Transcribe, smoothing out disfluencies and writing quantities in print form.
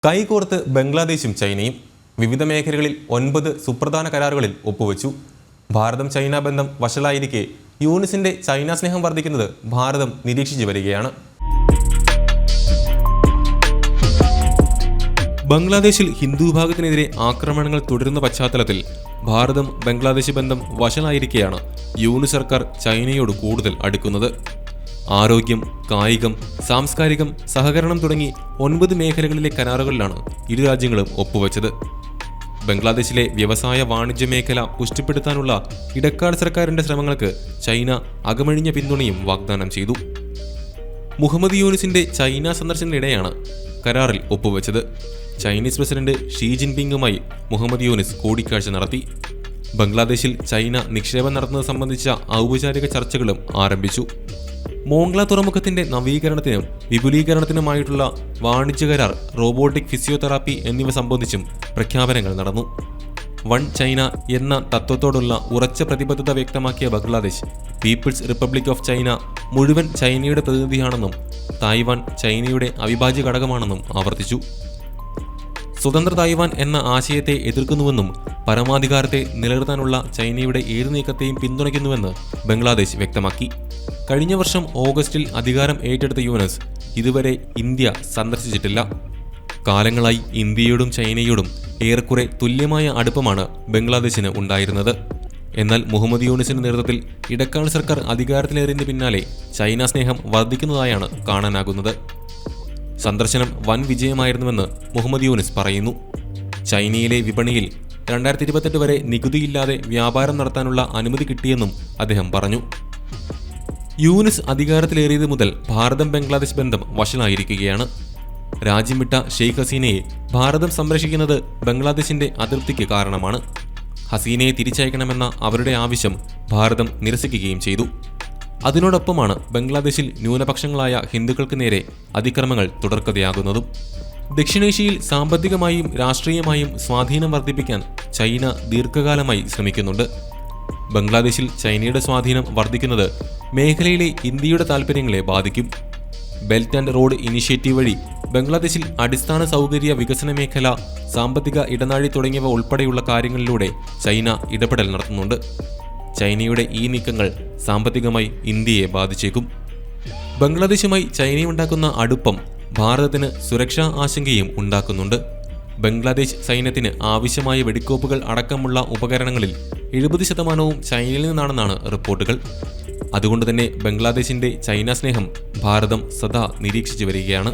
കൈകോർത്ത് ബംഗ്ലാദേശും ചൈനയും വിവിധ മേഖലകളിൽ 9 സുപ്രധാന കരാറുകളിൽ ഒപ്പുവെച്ചു. ഭാരതം ചൈന ബന്ധം വഷളായിരിക്കെ യൂനിസിന്റെ ചൈന സ്നേഹം വർദ്ധിക്കുന്നത് ഭാരതം നിരീക്ഷിച്ചു വരികയാണ്. ബംഗ്ലാദേശിൽ ഹിന്ദു വിഭാഗത്തിനെതിരെ ആക്രമണങ്ങൾ തുടരുന്ന പശ്ചാത്തലത്തിൽ ഭാരതം ബംഗ്ലാദേശ് ബന്ധം വഷളായിരിക്കെയാണ് യൂനിസ് സർക്കാർ ചൈനയോട് കൂടുതൽ അടുക്കുന്നത്. ആരോഗ്യം, കായികം, സാംസ്കാരികം, സഹകരണം തുടങ്ങി 9 മേഖലകളിലെ കരാറുകളിലാണ് ഇരു രാജ്യങ്ങളും ഒപ്പുവെച്ചത്. ബംഗ്ലാദേശിലെ വ്യവസായ വാണിജ്യ മേഖല പുഷ്ടിപ്പെടുത്താനുള്ള ഇടക്കാല സർക്കാരിന്റെ ശ്രമങ്ങൾക്ക് ചൈന അകമഴിഞ്ഞ പിന്തുണയും വാഗ്ദാനം ചെയ്തു. മുഹമ്മദ് യൂനിസിന്റെ ചൈന സന്ദർശനത്തിനിടെയാണ് കരാറിൽ ഒപ്പുവെച്ചത്. ചൈനീസ് പ്രസിഡന്റ് ഷീ ജിൻപിങ്ങുമായി മുഹമ്മദ് യൂനിസ് കൂടിക്കാഴ്ച നടത്തി. ബംഗ്ലാദേശിൽ ചൈന നിക്ഷേപം നടത്തുന്നത് സംബന്ധിച്ച ഔപചാരിക ചർച്ചകളും ആരംഭിച്ചു. മോംഗ്ല തുറമുഖത്തിന്റെ നവീകരണത്തിനും വിപുലീകരണത്തിനുമായിട്ടുള്ള വാണിജ്യ കരാർ, റോബോട്ടിക് ഫിസിയോതെറാപ്പി എന്നിവ സംബന്ധിച്ചും പ്രഖ്യാപനങ്ങൾ നടന്നു. വൺ ചൈന എന്ന തത്വത്തോടുള്ള ഉറച്ച പ്രതിബദ്ധത വ്യക്തമാക്കിയ Bangladesh, People's Republic of China മുഴുവൻ ചൈനയുടെ പ്രതിനിധിയാണെന്നും തായ്വാൻ ചൈനയുടെ അവിഭാജ്യ ഘടകമാണെന്നും ആവർത്തിച്ചു. സ്വതന്ത്ര തായ്വാൻ എന്ന ആശയത്തെ എതിർക്കുന്നുവെന്നും പരമാധികാരത്തെ നിലനിർത്താനുള്ള ചൈനയുടെ ഏത് നീക്കത്തെയും പിന്തുണയ്ക്കുന്നുവെന്ന് ബംഗ്ലാദേശ് വ്യക്തമാക്കി. കഴിഞ്ഞ വർഷം ഓഗസ്റ്റിൽ അധികാരം ഏറ്റെടുത്ത യൂനിസ് ഇതുവരെ ഇന്ത്യ സന്ദർശിച്ചിട്ടില്ല. കാലങ്ങളായി ഇന്ത്യയോടും ചൈനയോടും ഏറെക്കുറെ തുല്യമായ അടുപ്പമാണ് ബംഗ്ലാദേശിന് ഉണ്ടായിരുന്നത്. എന്നാൽ മുഹമ്മദ് യൂനിസിന്റെ നേതൃത്വത്തിൽ ഇടക്കാല സർക്കാർ അധികാരത്തിലേറിയതിന് പിന്നാലെ ചൈന സ്നേഹം വർദ്ധിക്കുന്നതായാണ് കാണാനാകുന്നത്. സന്ദർശനം വൻ വിജയമായിരുന്നുവെന്ന് മുഹമ്മദ് യൂനിസ് പറയുന്നു. ചൈനയിലെ വിപണിയിൽ 2028 വരെ നികുതിയില്ലാതെ വ്യാപാരം നടത്താനുള്ള അനുമതി കിട്ടിയെന്നും അദ്ദേഹം പറഞ്ഞു. യൂനിസ് അധികാരത്തിലേറിയത് മുതൽ ഭാരതം ബംഗ്ലാദേശ് ബന്ധം വഷളായിരിക്കുകയാണ്. രാജ്യം വിട്ട ഷെയ്ഖ് ഹസീനയെ ഭാരതം സംരക്ഷിക്കുന്നത് ബംഗ്ലാദേശിന്റെ അതൃപ്തിക്ക് കാരണമാണ്. ഹസീനയെ തിരിച്ചയക്കണമെന്ന അവരുടെ ആവശ്യം ഭാരതം നിരസിക്കുകയും ചെയ്തു. അതിനോടൊപ്പമാണ് ബംഗ്ലാദേശിൽ ന്യൂനപക്ഷങ്ങളായ ഹിന്ദുക്കൾക്ക് നേരെ അതിക്രമങ്ങൾ തുടർക്കഥയാകുന്നതും. ദക്ഷിണേഷ്യയിൽ സാമ്പത്തികമായും രാഷ്ട്രീയമായും സ്വാധീനം വർദ്ധിപ്പിക്കാൻ ചൈന ദീർഘകാലമായി ശ്രമിക്കുന്നുണ്ട്. ബംഗ്ലാദേശിൽ ചൈനയുടെ സ്വാധീനം വർദ്ധിക്കുന്നത് മേഖലയിലെ ഇന്ത്യയുടെ താൽപ്പര്യങ്ങളെ ബാധിക്കും. ബെൽറ്റ് ആൻഡ് റോഡ് ഇനിഷ്യേറ്റീവ് വഴി ബംഗ്ലാദേശിൽ അടിസ്ഥാന സൗകര്യ വികസന മേഖല, സാമ്പത്തിക ഇടനാഴി തുടങ്ങിയവ ഉൾപ്പെടെയുള്ള കാര്യങ്ങളിലൂടെ ചൈന ഇടപെടൽ നടത്തുന്നുണ്ട്. ചൈനയുടെ ഈ നീക്കങ്ങൾ സാമ്പത്തികമായി ഇന്ത്യയെ ബാധിച്ചേക്കും. ബംഗ്ലാദേശുമായി ചൈനയുണ്ടാക്കുന്ന അടുപ്പം ഭാരതത്തിന് സുരക്ഷാ ആശങ്കയും ഉണ്ടാക്കുന്നുണ്ട്. ബംഗ്ലാദേശ് സൈന്യത്തിന് ആവശ്യമായ വെടിക്കോപ്പുകൾ അടക്കമുള്ള ഉപകരണങ്ങളിൽ 70% ചൈനയിൽ നിന്നാണെന്നാണ് റിപ്പോർട്ടുകൾ. അതുകൊണ്ട് തന്നെ ബംഗ്ലാദേശിന്റെ ചൈന സ്നേഹം ഭാരതം സദാ നിരീക്ഷിച്ചു വരികയാണ്.